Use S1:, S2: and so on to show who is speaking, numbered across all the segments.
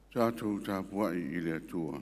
S1: Tātou tāpuai I le atua.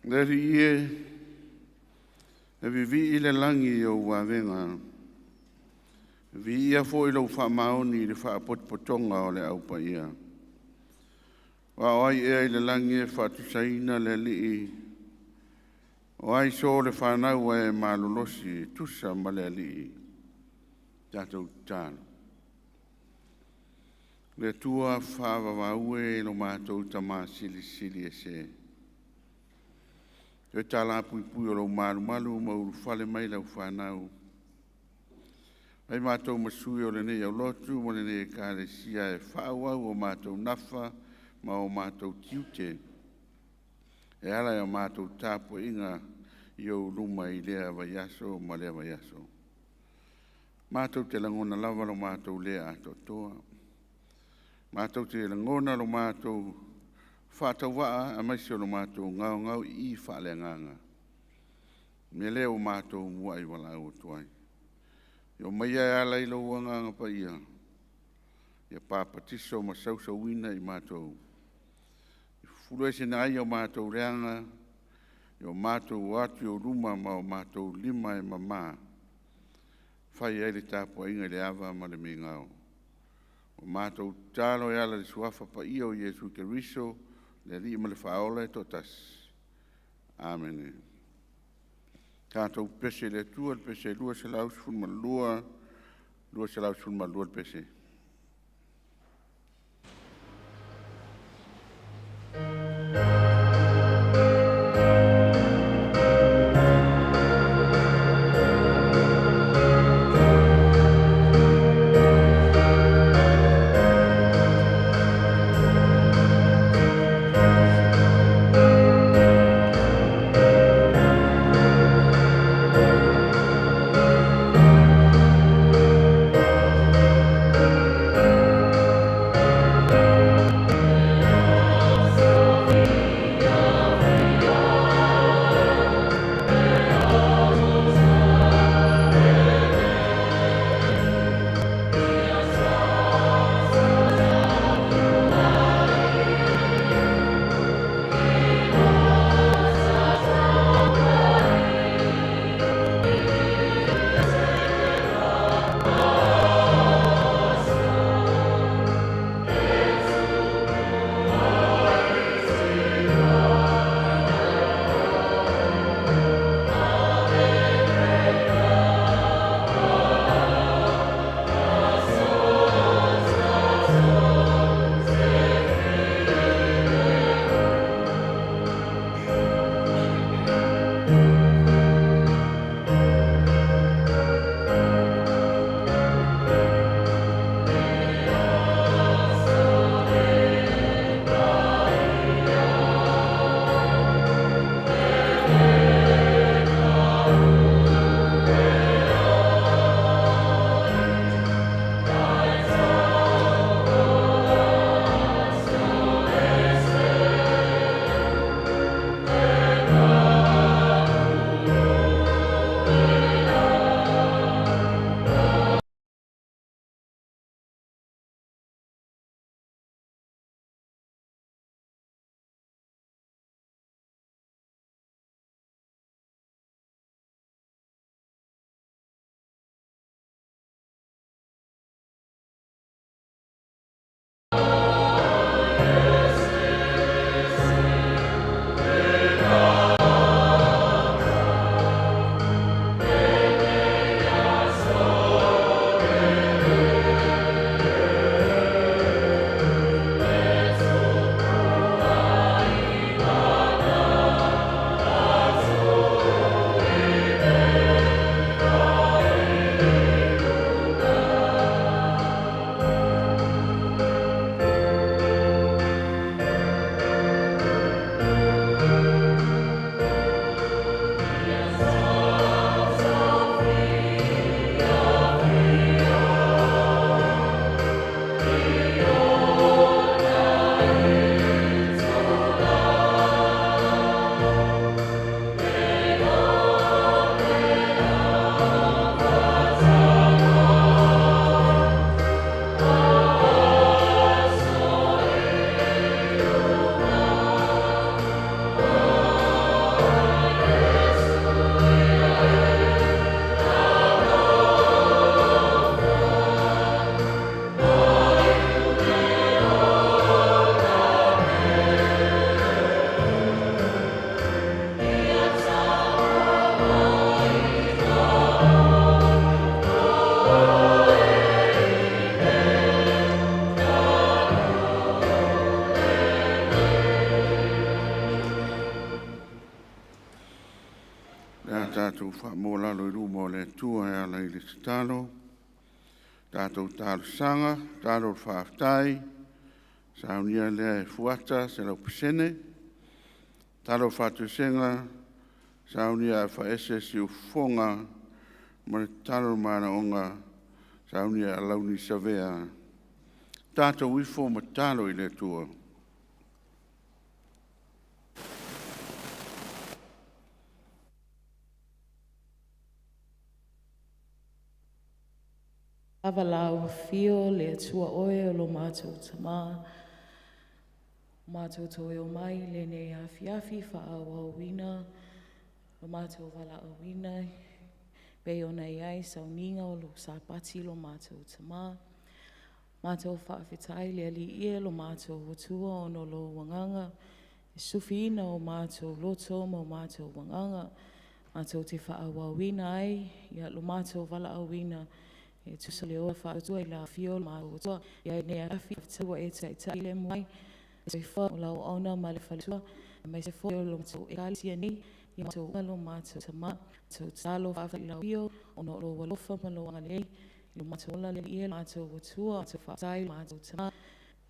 S1: Leri e vivi I le langi o wawenga. Vi ia fo I lau whamaoni le whaapotpotonga o le aupa ia. Wa ai e le langi e whaatusaina le lii. O ai so le whanau e malolosi tusa ma le lii. Tātou tāna. Le tua whawawaue no mātou tamā sili e se. E tala pui o lau malu mauru whale mai lau whanau. Ai mātou masui o le nei au lotu mo le nei kāre sia e whaawau o mātou nafa ma o mātou tiute. E ala o mātou tāpo inga I o luma I lea vaiaso ma lea vaiaso. Mātou te langona lava lo mātou lea atotoa. Mātou te langona lo mātou whātawaa a maisi o lo mātou ngau I whaalenganga. Me leo mātou mua I wala o tuai. Yo maia e ala I lo wanganga pa ia. Ia pāpatiso ma sausa wina I mātou. Fulu e sena ai o mātou reanga. Yo mātou watu o ruma ma o mātou lima e mamā. Whai e le tāpua inga le awa ma le mingao. O mātou tālo e ala le suafa pa ia o Jesu Keriso. Le li ma le whaola e totas. Amen. Tātou pese le tua, le pese lua se lau sifun ma lua se lau sifun ma lua le pese. Nā tātou whamōlalo I rūma o le tua e ala I le talo. Tātou tālo sanga, tātou whaafitai. Saunia lea e fuata se lau pisene. Tātou whatusenga. Saunia e whaese si ufonga. Ma le tātou mana onga. Saunia e launi savea. Tātou wifo ma tālo I le tua.
S2: Avalau fio le atua oe o lo mātou tamā. Mātou toe o mai le ne Afiafi whaawawina. Lo mātou wala awina. Bei o nei ai Sauniga o lo sāpati lo mātou tamā. Mātou whaawhitai le ali ia lo mātou watua o no lo wanganga. E sufiina o mātou loto mo mātou wanganga. Mātou te whaawawina ai. Ia lo mātou wala awina. E tusa le oa whaatua I la fio ma otua. Ia ne Afi whatua e tai le mai. E soi wha o lau auna ma le whaletua. E mai se fo o lo mātou e kalisia ni. I mātou lo mātou tamā. Mātou tālo whaafai lau fio. O no lo walofa ma lo angalei. I lo mātou ola le ia mātou watua. Mātou whaatai mātou tamā.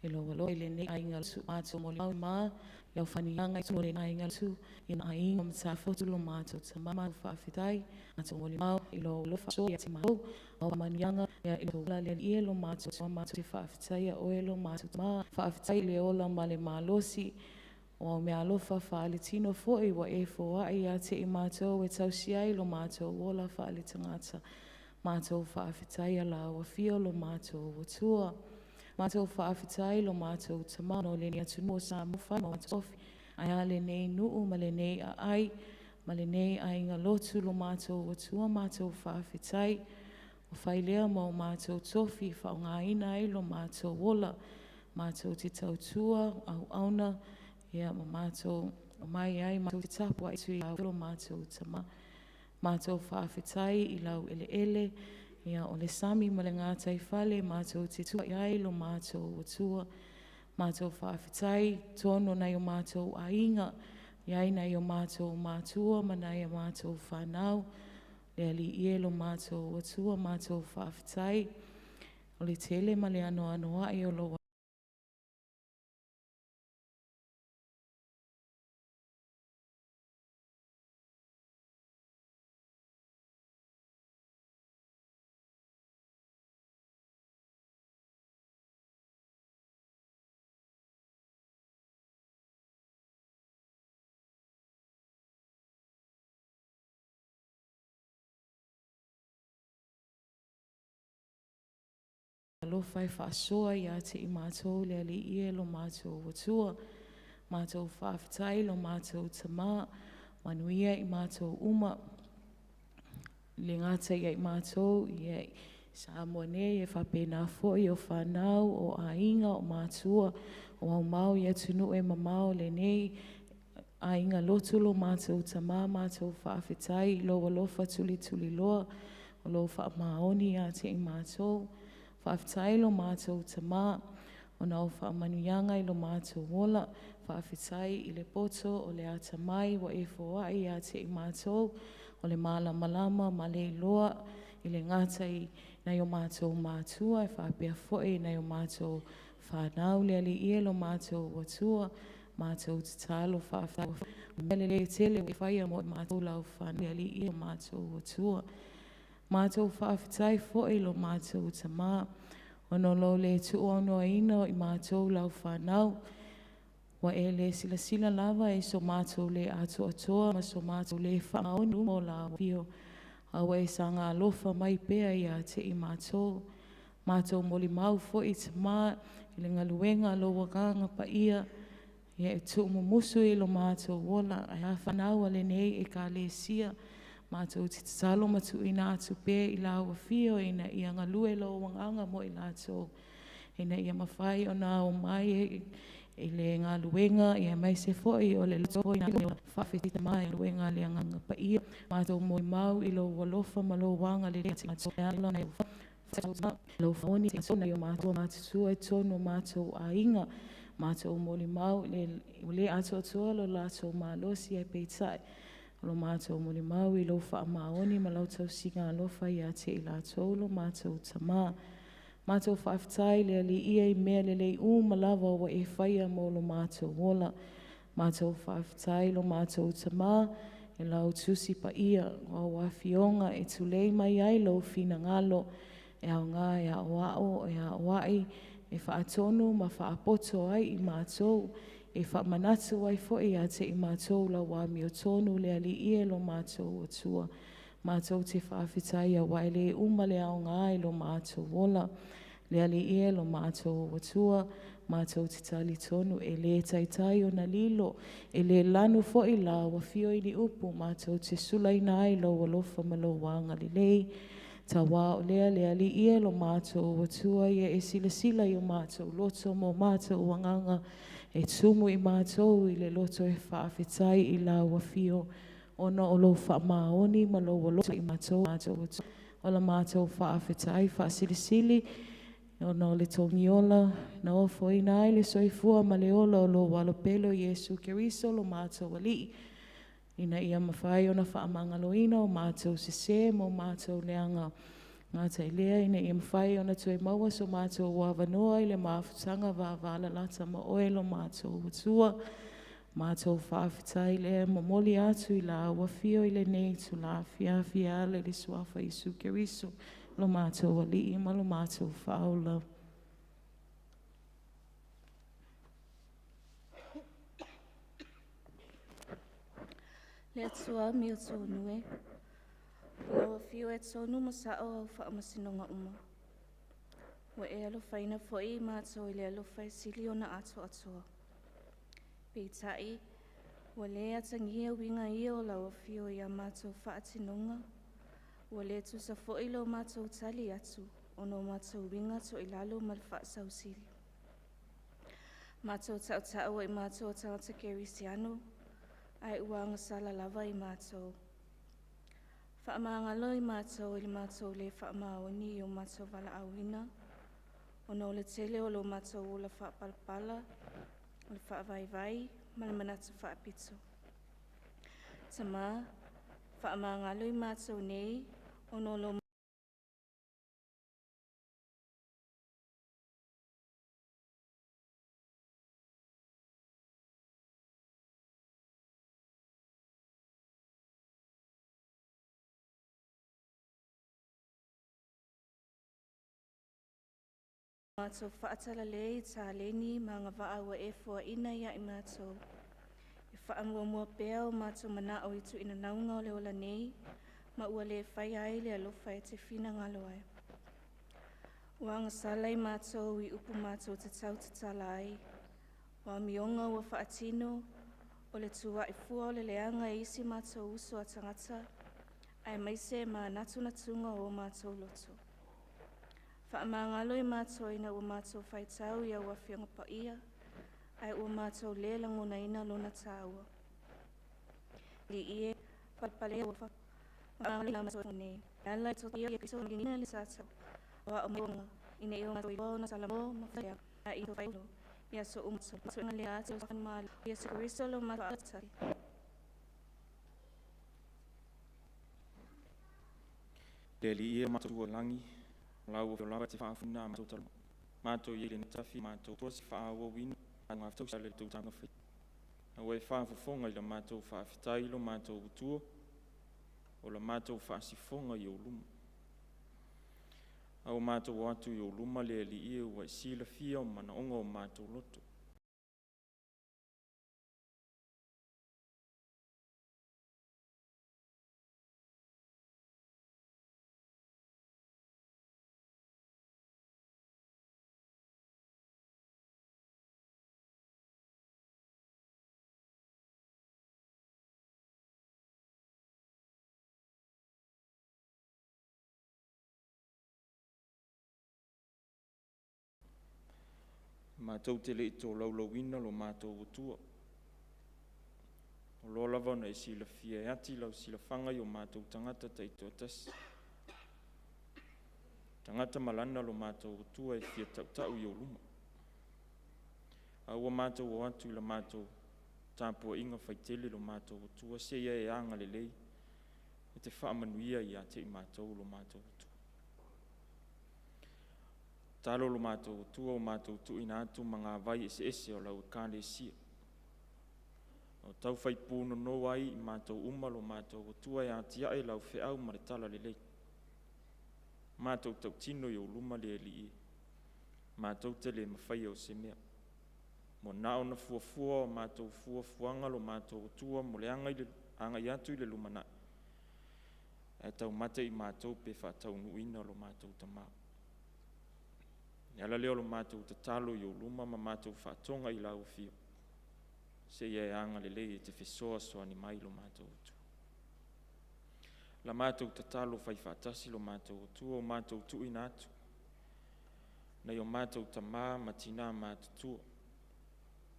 S2: E lo walo I le ne ainga su mātou mo lau maa. Lau whanianga I le ainga su. I na ainga o mtafotu lo mātou tamā. Mātou whaafetai. Mātou mo le mau. I lo lofa so ia te mau. O manianga ia I lo la le ia lo mātou so mātou te whaafetai a oe lo mātou tamā. Whaafetai le ola ma le mālosi. O me alofa whaale tino fo'i wa e fo'a ia te I mātou e tausi ai lo mātou ola whaale tangata. Mātou whaafetai a la wa fio lo mātou watua. Mātou whaafetai lo mātou tamā no le ni atu no sa muwha ma mātou ofi. Ai a le nei nuu ma le nei a ai. Ma le nei a inga lotu lo mātou watua mātou whaafetai. O whailea mo mātou tofi whaonga ina ai lo mātou wola. Mātou te tautua au auna. Ia ma mātou o mai ai mātou te tapua I tui au lo mātou tamā. Mātou whaafetai I lau ele ele. Ia o le sami ma le ngātai whale mātou te tua ai lo mātou watua. Mātou whaafetai tono nei o mātou a inga. Ia nei o mātou mātua ma nei o mātou whanau. Le ali ie lo mātou watua mātou whaafetai. O le tele ma le anoa I o lo lo fai whaasoa ia te I mātou le ali ie lo mātou watua. Mātou whaafetai lo mātou tamā. Manuia I mātou uma. Le ngata ia I mātou ia sa moane e whapena fo'i o whanau o a inga o mātua. O au mau ia tunu e mamau le nei. A inga lotu lo mātou tamā mātou whaafetai lo walofa tuli loa. O lo wha maoni ia te I mātou. Whaafetai lo mātou tamā. O nau whaamanuianga I lo mātou wola. Whaafetai I le poto o le ata mai wa e foa I a te I mātou. O le malama ma le loa. I le ngatai nei o mātou mātua. E whaapea foe nei o mātou whanau le ali ie lo mātou watua. Mātou te talo whaafetai. Mele le tele e whaia mo mātou lau whanau le ali ie lo mātou watua. Mātou whaafetai foe lo mātou tamā. O no lo le tuono ino I mātou lau whanau. Wa e le sila lava e so mātou le atoa ma so mātou le whaonu mo la pio. Awa e sanga alofa mai pea ia te I mātou. Mātou moli mau foe tamā. I le ngaluenga lo wakanga pa ia. Ia e tu mumusu I lo mātou wola. Ai a whanau ale nei e ka le sia. Mātou te talo matu ina atu pē I la wafio ina ia ngalue lo wanganga mo I lātou. Ina ia mawhai o nā o mai e le ngā luenga ia mai se foi o le loto ina whawhetita mai luenga le nganga pa ia. Mātou moi mau I lo walofa ma lo wanga le te mātou e alo nei lo whaoni te sona I o mātou mātou e tono mātou a inga. Mātou moli mau le ule ato atua lo lātou mālosi e peitai. O lo mātou mole mau I lo whaamaoni ma lau tau singa alofa I a te I lātou lo mātou tamā. Mātou whaafetai lea li ia I mea lelei ma lava wa e whaia mo lo mātou wola. Mātou whaafetai lo mātou tamā e lau tusi pa ia o wafionga e tulei mai ai lo fina ngalo e au ngā e a wao e a wai e whaatonu ma whaapoto ai I mātou e whaamanatu ai fo I a te I mātou la wā mi o tonu lea li ia lo mātou o tua. Mātou te whaafetai a wai le le au ngā I lo mātou wola. Lea li ia lo mātou o tua. Mātou te tali tonu e le taitai o na lilo e le lanu fo I la wa fio I ni upu mātou te sulaina ai lo walofa ma lo wanga li lei. Ta wā o lea li ia lo mātou o tua ia e sila I o mātou loto mo mātou wanganga e tumu I mātou I le loto e whaafetai I la wa fio ono o lo whaamaoni ma lo walofa I mātou o la mātou whaafetai whaasilisili ono le tongiola na ofo ina ai le soifua ma le ola o lo walopelo Iesu Keriso lo mātou alii. Ina ia mawhai ona whaamangaloina o mātou sese mo mātou leanga ngata I lea. Ina ia mawhai ona tue maua so mātou wawanoa I le mawhutanga wāwala lata ma oe lo mātou watua. Mātou whaafetai lea momoli atu I la wafio I le nei tu la Afiafi ale le suafa Iesu Keriso. Lo mātou alii ma lo mātou whaola.
S3: Le atua mi o tonu e. Ua fio e tonu masao au whaamasinonga uma. Wa e alofaina fo I mātou I le alofa e sili o na ato atua. Peitai, wa le atangia winga I o lau fio I a mātou whaatinonga. Ua le tusa fo I lo mātou tali atu, ono mātou winga to I lalo mal whaasau sili. Mātou tau I mātou tangata kerisiano, ai uanga sala lava I mātou. Whaamangalo I mātou I mātou le whaamaoni o mātou wala awina, ono le tele o lo mātou o la whaapalpala, o le whaavaivai, malamanatu whaapito. Tama, whaamangalo I mātou nei, ono lo mātou whaatala lei tā leni mga vaawa e fua ina ia I mātou. E whaamua pēa o mātou mana o itu ina naunga o le ola nei, ma ua le whai ai le alofa e te whina ngalo ai. Wanga sala I mātou I upu mātou te tau te tala ai. Wa mionga ua whaatino o le tua I fua o le leanga e isi mātou uso a tangata, ai maise ma natunga o mātou loto. Whaamangalo I mātou ina ua mātou whaitau ia ua whianga pa ia, ai ua mātou le langona ina lona tāua. Li ie, palpale ua whaamangalo ina mātou nei. Ala I toto ia piso ngina le tātou. Wa o monga, ina ia mātou I bona salamo mawhaya, a I to whailo. Ia so umso, so inga le atu whan maali. Ia so kariso lo mātou atari.
S4: Le li ia mātou ua langi, lau o lawa te whaafuna a mātou talo. Mātou I le natafi, mātou tosi whaawa wina, a ngā tau le tau tanga whi. A wai whaafafonga I la mātou whaafitai lo mātou utua, o la mātou whaasifonga I o luma. A o mātou atu I o luma le li ia ua sila fia o mana onga o mātou loto. Mātou te le I tō laulauina lo mātou utua. O lo lava na sila fia e ati lau sila whangai o mātou tangata taito atasi. Tangata malana lo mātou utua e fia tau I o luma. Aua mātou o atu I la mātou tāpua inga Vaitele lo mātou tua se ia e anga lelei. E te whaamanuia ia te I mātou lo mātou tua. Talo lo mātou tua o mātou tu ina atu mga vai ese o lau kāne sia. O tau whaipūno no ai I mātou uma lo mātou tua e atia e lau whiau ma le tala lelei. Mātou tau tino I o luma le li I. Mātou te le mawhai o se mea. Mo nao na fuafua o mātou fuafuanga lo mātou tua mo le anga I atu I le lumana. E tau mate I mātou pe whatau nuina lo mātou tamau. E ala leo lo mātou te talo I o luma ma mātou whatonga I lau fio. Se ia e anga le lei e te whesoa soa ni mai lo mātou tua. La mātou te talo whai whatasi lo mātou tua o mātou tu ina atu. Nei o mātou tamā matina mātou tua.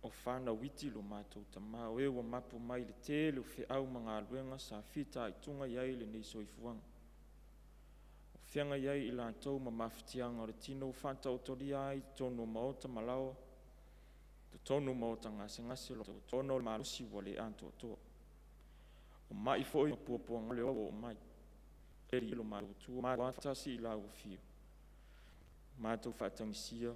S4: O whana witi lo mātou tamā o ewa mapu mai le tele o whiau mga aluenga sa whita I tunga iai le nei soifuanga. O whianga iai I lātou ma mawhitianga o le tino whanta o tori ai tonu maota malawa. To tonu maota ngase lo tono o malusi wale anto toa. O mai foi o puapuanga leo o mai. Eri lo mātou tua mātasi I lau fio. Mātou whatangisia.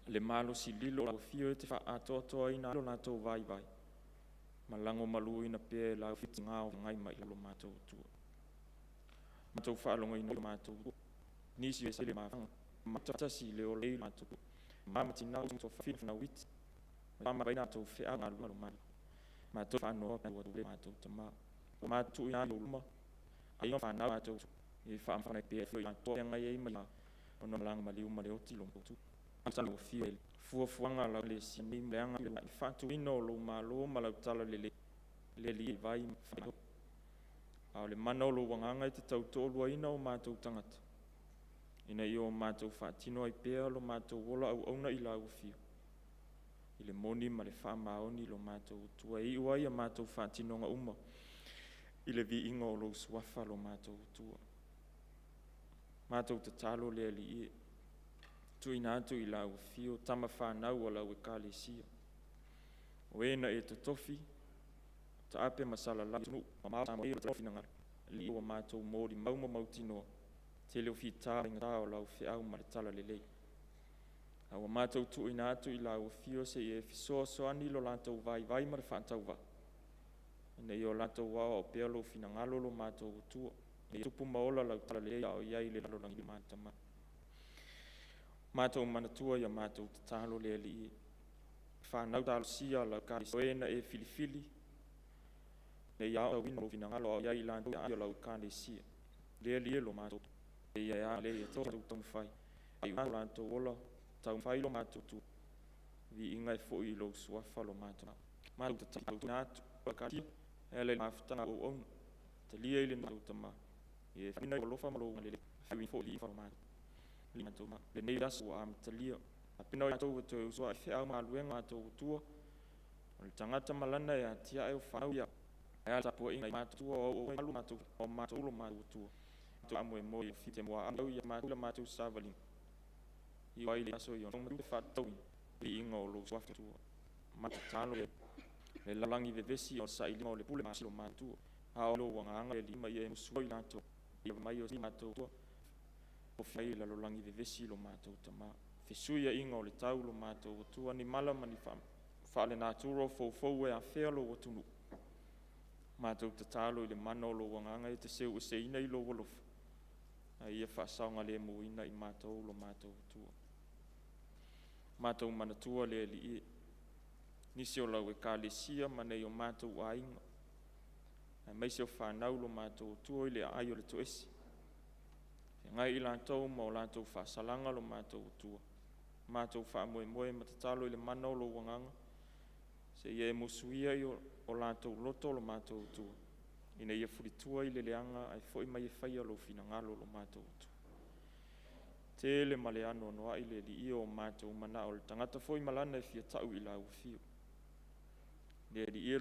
S4: Le malo si lilo o fio e te wha atoa ina lo nātou vai. Malango malu ina pē lau fiti ngāo ngai mai lo mātou tua. Mātou whaalonga ina lo mātou tua. Nisi e sele mawhanga. Matasi leo lei mātou tua. Mamati nau to whawhina na witi. Mama bai nātou whea ngā luma lo mātou. Mātou whanoa na watu le mātou tamā. Mātou ina lo luma. Ainga whanau mātou tua. E whaamwhanai pē fio ina toa ngai e ima. Ono malanga maliu maleoti lo mātou. Salo fio fuafuanga la le sini meanga I fatu ino lo malo malau tala le li vai fado a le manolo wanganga I te tautolu ina o mātou tangata ina I o mātou fatino ai pea lo mātou wola au auna I lau fio I le moni ma le whaamaoni lo mātou tua I uai a mātou fatino nga uma I le vi ingo lo suafa lo mātou tua mātou te talo le li tu ina atu I lau fio tama whanau o lau e kālesia. O ena e te tofi, ta ape masala lau tunu, ma mātama e o tofi na ngara. Li o mātou mōri mauma mautinoa, te leo fi tā inga o lau whiau ma le tala lelei. A o mātou tu ina atu I lau fio se e fisoa soani lo lātou vai ma le whāntau wa. Ina I o lātou wa o pealo fina ngalo lo mātou tua. E tupu maola lau tala lelei o iai le lalo langi mātama. Mātou manatua ia mātou te talo le li whanau talo sia lau kālesia e filifili. Ne iau au ino vina ngalo au iai landu ia lau kālesia. Le li lo mātou. E ia le e tō tau whai. Ai ua lantou ola tau whai lo mātou tu. Vi inga e fo I lo suafa lo mātou. Mātou te tau nātu. Kātia. E le mawhitanga o onu. Te lia I le mātou tama. E whina I lofa malo le whiwi fo li wharo mātou. Lima toma le nei rasu a matalia a pina o tau to usua e whea maluenga tau tua o le tangata malana e atia e o whanau ia e ala pua inga I mātua o malu mātou o mātou lo mātou tua to amu e moi fite mua amau ia mātula mātou sāvaling I wai le aso I o nonga whatau I inga o lo suafa tua mātou tālo le lalangi vevesi o sa ilima o le pule māsilo mātua a o lo wanganga e lima I e musua I lātou I mai o si mātou tua o whai la lo langi vevesi lo mātou tamā. Whesuia inga o le tau lo mātou tua ni mala mani whaale nāturo fau e a whea lo watunu. Mātou te tālo I le mana o lo wanganga e te seu e se ina I lo wolofa. A ia whaasaunga le muina I mātou lo mātou tua. Mātou manatua le li e. Nisi o lau e kālesia manei o mātou a inga. A meise o whanau lo mātou tua I le ai o le toesi. Ngai I lātou ma o lātou whaasalanga lo mātou tua. Mātou whaamoe matatalo I le mana o lo wanganga. Se ia e musuia I o lātou loto lo mātou tua. Ina ia furitua I le leanga ai fo I mai e whaia lo fina ngalo lo mātou tua. Te le male ano noa I le li I o mātou mana o le tangata fo I malana e fia tau I lau fio. Le li I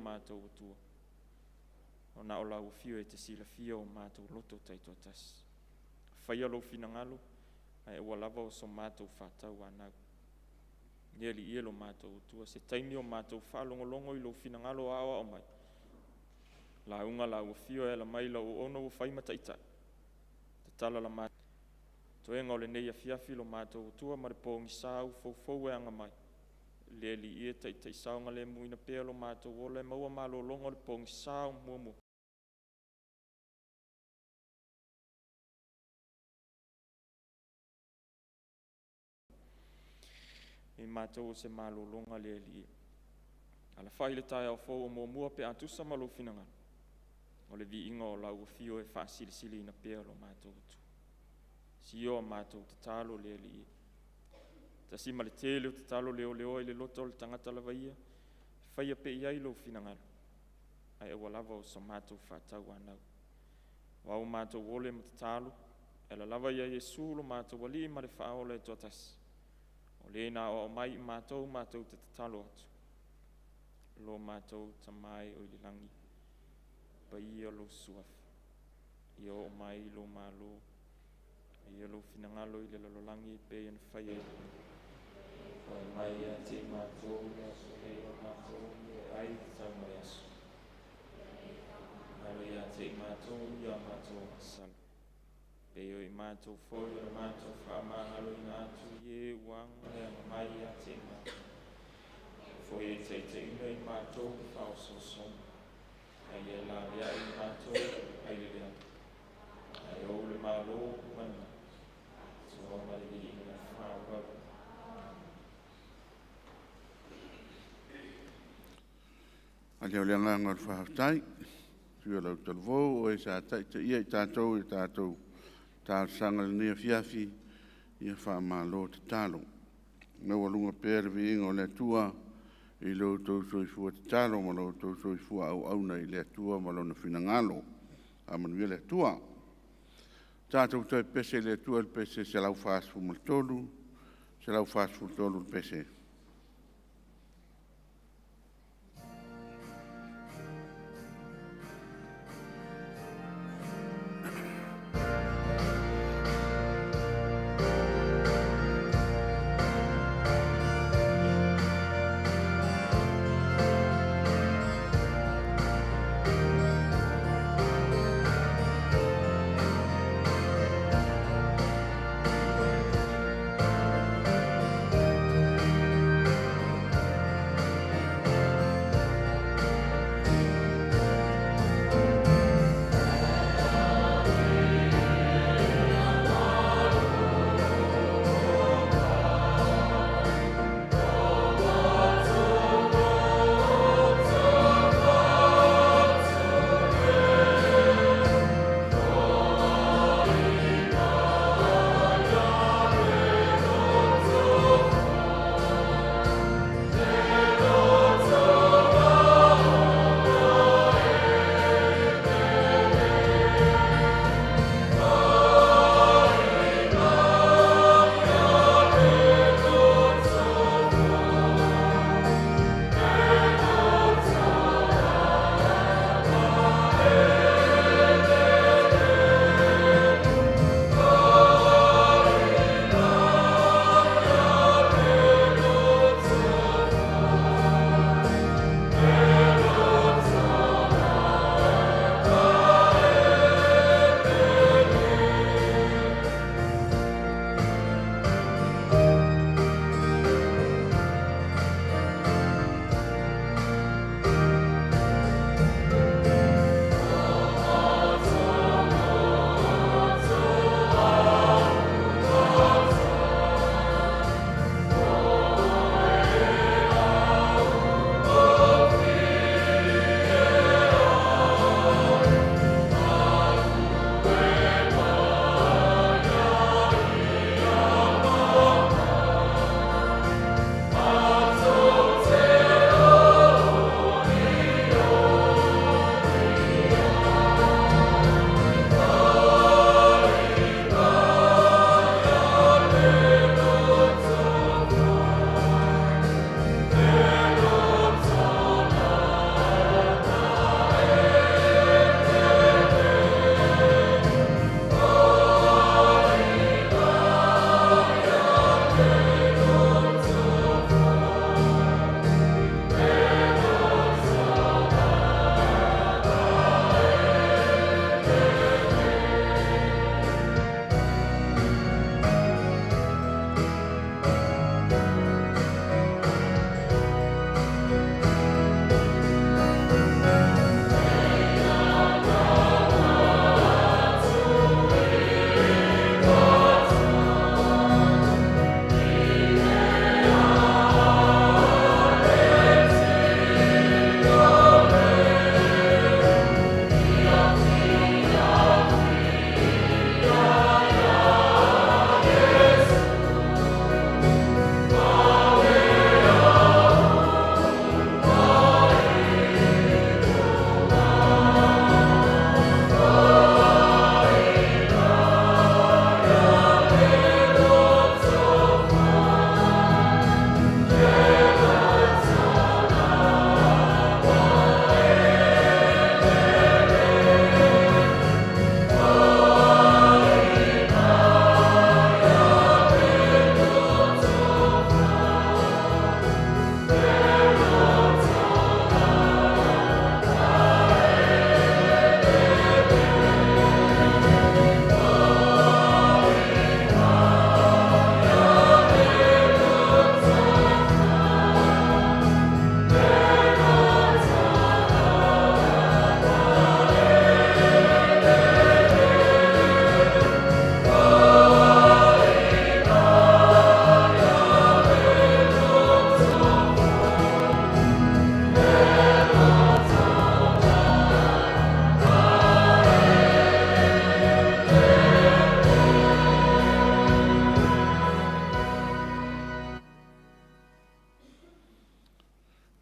S4: mātou utua. O na o lau fio e te sila fio o mātou loto taito tas. Whaia lo fina ngalo, ai ua lava o so mātou whātau anau. Nieli ia lo mātou utua, se taimi o mātou whaalongolongo i lo fina ngalo awa o mai. La unga la ua fio e la mai la o ono o whaimata ita. Te tala la mātou. Toenga o le nei Afiafi lo mātou utua ma re pōngi sāu fau e anga mai. Nieli ia tai saunga le muina pēa lo mātou o le maua malo longo le pōngi sāu mua. I mātou se malo longa le li. Ala whai le tai au fau o mua pe atusa malo finanga. O le vi inga o lau fio e wha sili na pēa lo mātou tu. Si o mātou te talo le li. Ta si ma le tele o te talo leo i le loto le tangata la vaia. Whaia pe iai lo finanga. Ai awa lava o sa mātou whātau anau. Wau mātou ole ma te talo. E la lava ia Yesu lo mātou wali ma le whao le totas. O le na o mai mātou te talo atu. Lo mātou ta mai o i langi. Pa ia lo suaf. Ia o mai lo malo. Ia lo finangalo i le lalolangi pe ian whaia. O mai a te mātou ia so hei o mātou ia ai tau mai aso. Nalo ia te mātou ia mātou asal. Pe o i mātou fōi o mātou whaamahalo i nātu ie wanga e mai a te mātou. Fōi e te ina i mātou whao soson. Ai e la lea i mātou, ai le lea. Ai o le mālo mana. So o mai i ina whao wau.
S1: Ai o lea ngā ngor whahaftai. Tua lau talvou o e sa tai te ia i tātou tā sanga le nea Afiafi ia whaamalo te talo. Ngau alunga pēr vi ingo le tua i lo tau soifua te talo ma lo tau soifua au nei le tua ma lo na finangalo a manuia le tua. Tātou tai pese le tua le pese se lau whaasfu maltolu, se lau whaasfu tolu le pese.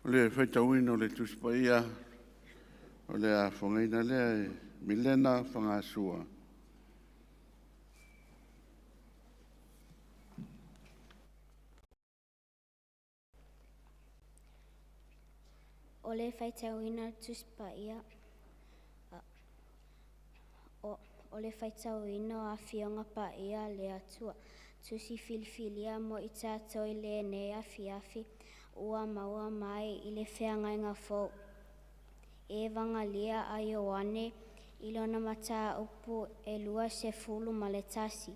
S1: O le whaitauina o le tuspaia, o le a whangaina lea e Milena FAGASUA.
S5: O le whaitauina tuspaia, o le whaitauina o awhionga paia le atua. Tusi filifilia mo i tātou i le ne Afiafi, ua maua mai i le whiangainga fō. E vangalia a Ioane, i lona mata upu e lua se fulu ma le tasi.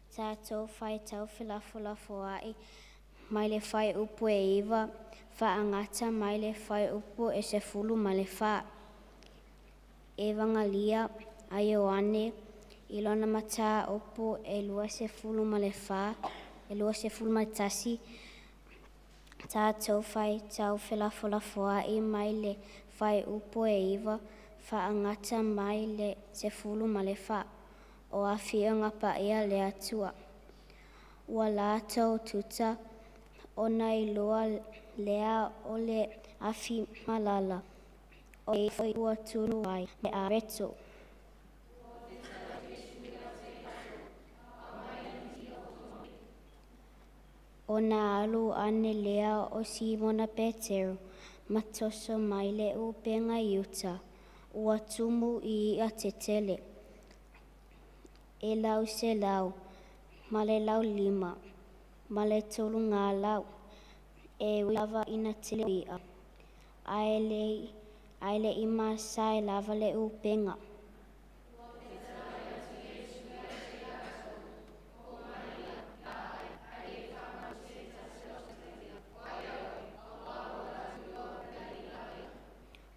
S5: Tātou whaitau whilafulafo ai, mai le whai upu e iwa, whaangata mai le whai upu e se fulu ma le wha. E vangalia a Ioane, i lona mata upu e lua se fulu ma le wha, e lua se fulu ma le tasi. Tātou whaitau whilafulafo ai, mai le whai upu e iwa, whaangata mai le se fulu ma le wha. O awhionga paia le atua. Ua lātou tuta, ona i loa lea o le awhi malala. O e ua tunu ai, le areto. Ona alu ane lea o Simona Petero, matoso mai le upenga iuta. Ua tumu i a tetele. E lau se lau, ma le lau 5, ma le tolu ngā lau. E lava ina tele ia. Aile ima sai lava le upenga.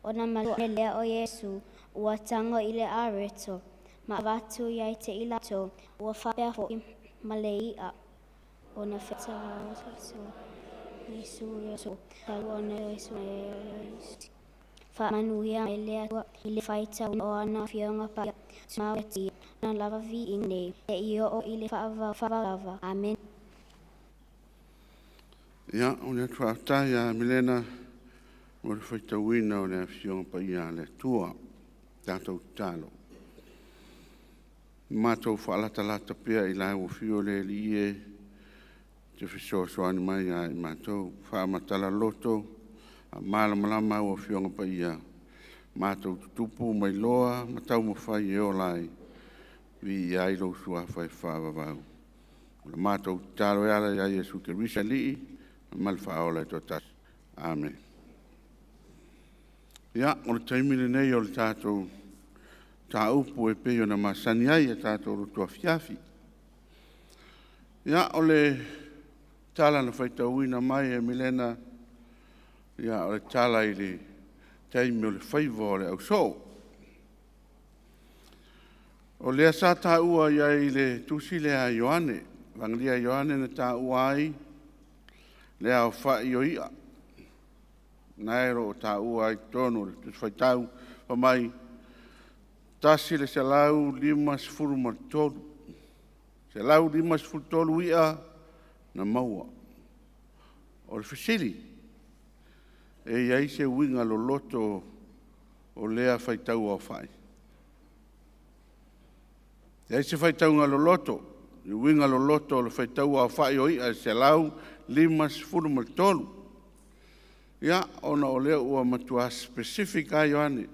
S5: Ona malu lea o Yesu, ua tango i le areto. Ma watu iai te ilato, ua whapea ho i malea. Ona wheta Yesu, talu ona Yesu. Whamanuia mai lea tua i le whaita o ana whionga pa maweti. Na lava vi ingne, e io o i le whaava. Amen.
S1: Ia, o le tuatai a Milena, o le whaitauina o le awhionga pa ia le tua, tātou tālo. Mātou whaalata pia i lai o whio le li e, te whisoasoani mai a i mātou whaamatala loto, a malamalama o whionga pa ia. Mātou tutupu mai loa, matau mo whai e o lai, vi i ailo sua whai whaavavau. O le mātou tālo e ala i a Jesu ke risa lii, mal whaola e totas. Amen. Ia, o le taimile nei o le tātou tā upu e peo na masani ai e tātou Lotu Afiafi. Ia, o le tala na whaitauina mai e Milena, ia, o le tala i le taime o le whaiva o le au so. O le asa tā ua ia i le tusi le a Ioane, vangalia Ioane na tā ua ai, le au whai o ia. Naero o tā ua ai tono, le whaitau, pa mai, tasi le se lau 5 martolu. Se lau 5 martolu ia na maua. O le whisiri, e iai se winga lo loto o lea whaitau au whai. Iai se whaitau ngā lo loto, i winga lo loto o le whaitau au whai o ia, se lau 5 martolu. Ia, ona o lea ua matua specific a Ioane.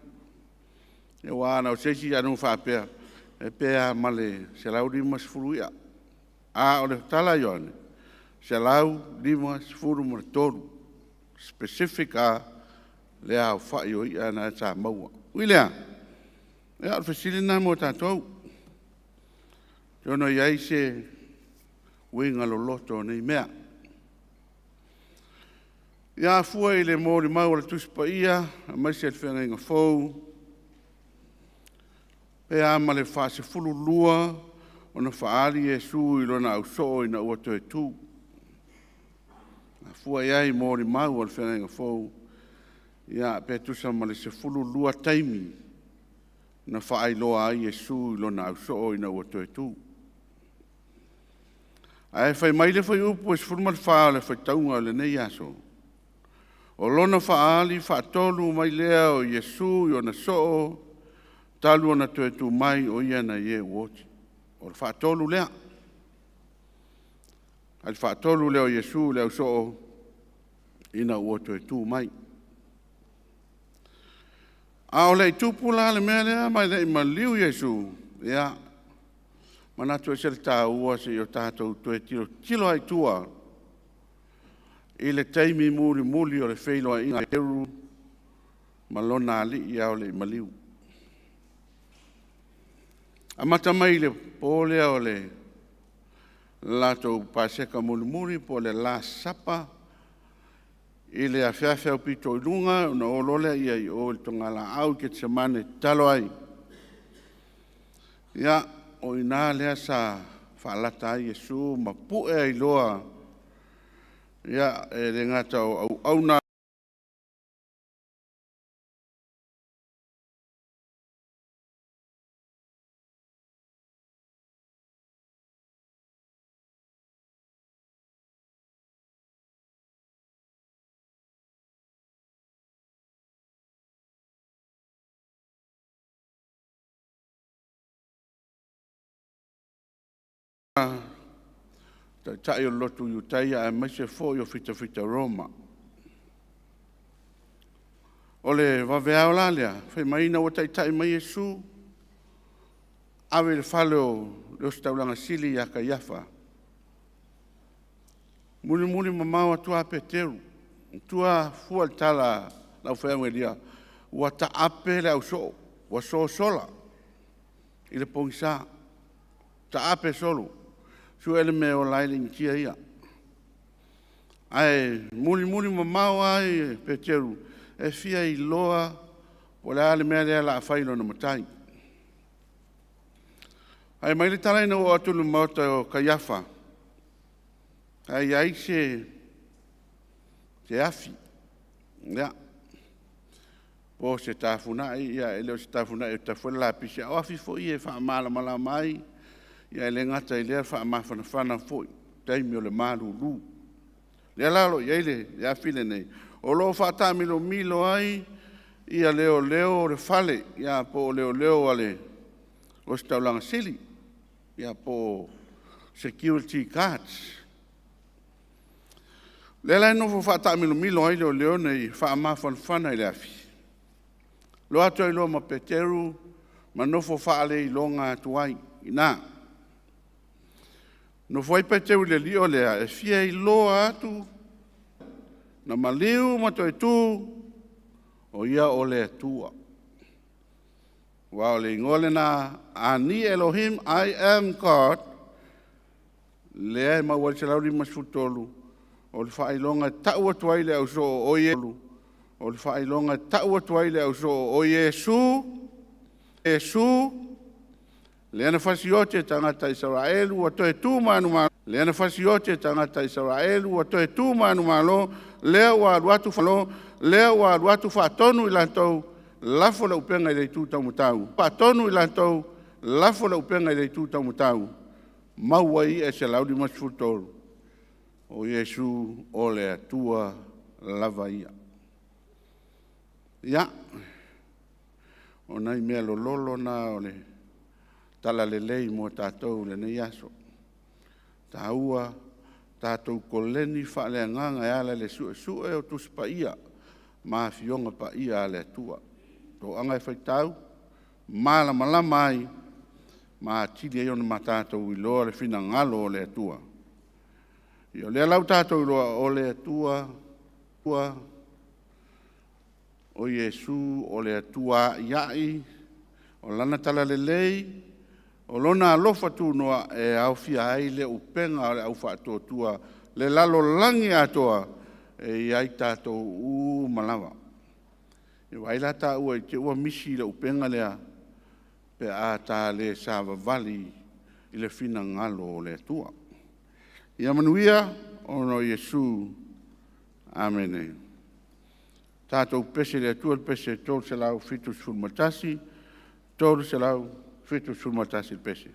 S1: E wana o seisi anu whapea, e pea male se lau 5 ia. A o le tala Ioane, se lau 5 martolu. Specific a lea au whai o ia na ta maua. Wilea, e al fasili na mo tātou. Tono iai se winga lo loto nei mea. Ia fua i le mōri mau la tuspa ia, a maisi al whenga inga fōu. Pe ama le whase fulu lua, o na whaari e su i lona au so i na ua toe tū. A fua iai mōri mau al whenga inga fōu. Ia pe tusa ma le se fulu lua taimi, na whaai loa ai e su i lona au so i na ua toe tū. A e whai mai le whai upu e se fulu mal whaa le whai taunga le nei aso. O lona whaali whaatolu mai lea o Iesu i ona soo, talu ona tue tu mai o ia na ie uoti. O le whaatolu lea. Ai whaatolu lea o Iesu lea o soo ina ua tue tu mai. A o lei tupula le mea lea mai lei maliu Iesu. Ia, manatu e sel tā ua se o tātou tue tilo ai tua. I le taimi muri o le whailoa inga eru malona ali i au le maliu. A mata mai le pōlea o le latou paseka muri po le la sapa i le Afiafi au pito i lunga na olole ia i o le tongala au ke tsamane talo ai. Ia o ina lea sa whaalata ai Iesu ma pue ai loa. Ia e le ngata au na tai o lotu iutai a mai se fo yo fita Roma. O le vavea o lalea, whai maina o tai mai Iesu, awe le whaleo leo staulanga sili a ka iafa. Muni mamau atua Peteru, tua fua tala lau whaeangu elia, ua ta ape le au so, ua so sola, i le pongisa, ta ape solo. Su ele me o lailing kia ia. Ai, muli mamau ai, Peteru, e fia i loa, o le ale mea lea la whaino na matai. Ai, mai le talaina o atulu mauta o Kaiafa. Ai, se afi. Ia. O se tafuna, ia, ele o se tafuna, e tafuna la pisi. O afi fo i e wha mala mai. Ia le ngata i lea wha mawhanawhana fwoi, taimi o le maruru. Lea lalo, ia le awhile nei. O lo whata milo ai, ia leo le whale, ia po leo ale, o staulanga sili, ia po security cards. Lea lai nofo whata milo ai leo nei, wha mawhanawhana i le afi. Lo ato i lo ma Peteru, ma nofo whaale i longa tuai, ina. No foi Peteru le li o lea, e fia i loa atu, na maliu mato e tu, o ia o lea tua. Wa o le ingole na, ani Elohim, I am God, lea e mawali se lauri masfutolu, o le whailonga tau atuai le au so o Ielu, o le whailonga tau atuai le au so o Iesu, Leana fasiote tangata Israelu wa toe tu manu malo. Leana fasiote tangata Israelu wa toe tu manu malo. Lea wa watu falo, lea wa watu fatonu ilantou, lafo la upenga ile tu tamutau. Fatonu ilantou, lafo la upenga ile tu tamutau. Mawai e se laudi masfutolu. O Yesu ole atua lavaia. Ya. Ona i mea lolo na ole. Tala le lei mo tātou le nei aso. Tā ua, tātou koleni whaale nganga e ala le sue o tusi pa ia, maa fionga pa ia ale atua. Tō anga e whaitau, maa la malama ai, maa tili e ona ma tātou i loa le fina ngalo o le atua. Io le alau tātou i loa o le atua, o Iesu o le atua iai, o lana tala le lei, o lona alofa tu noa e au fia ai le upenga o le au whaatotua, le lalo langi atoa e iai tātou malawa. E waila tā ua i te ua misi le upenga lea pe a tā le sāwa vali i le fina ngalo o le atua. Ia manuia ono Iesu. Amene. Tātou pese le atua le pese tōru se lau fitu sulmatasi, tōru se lau fitu sulmatasi le pese.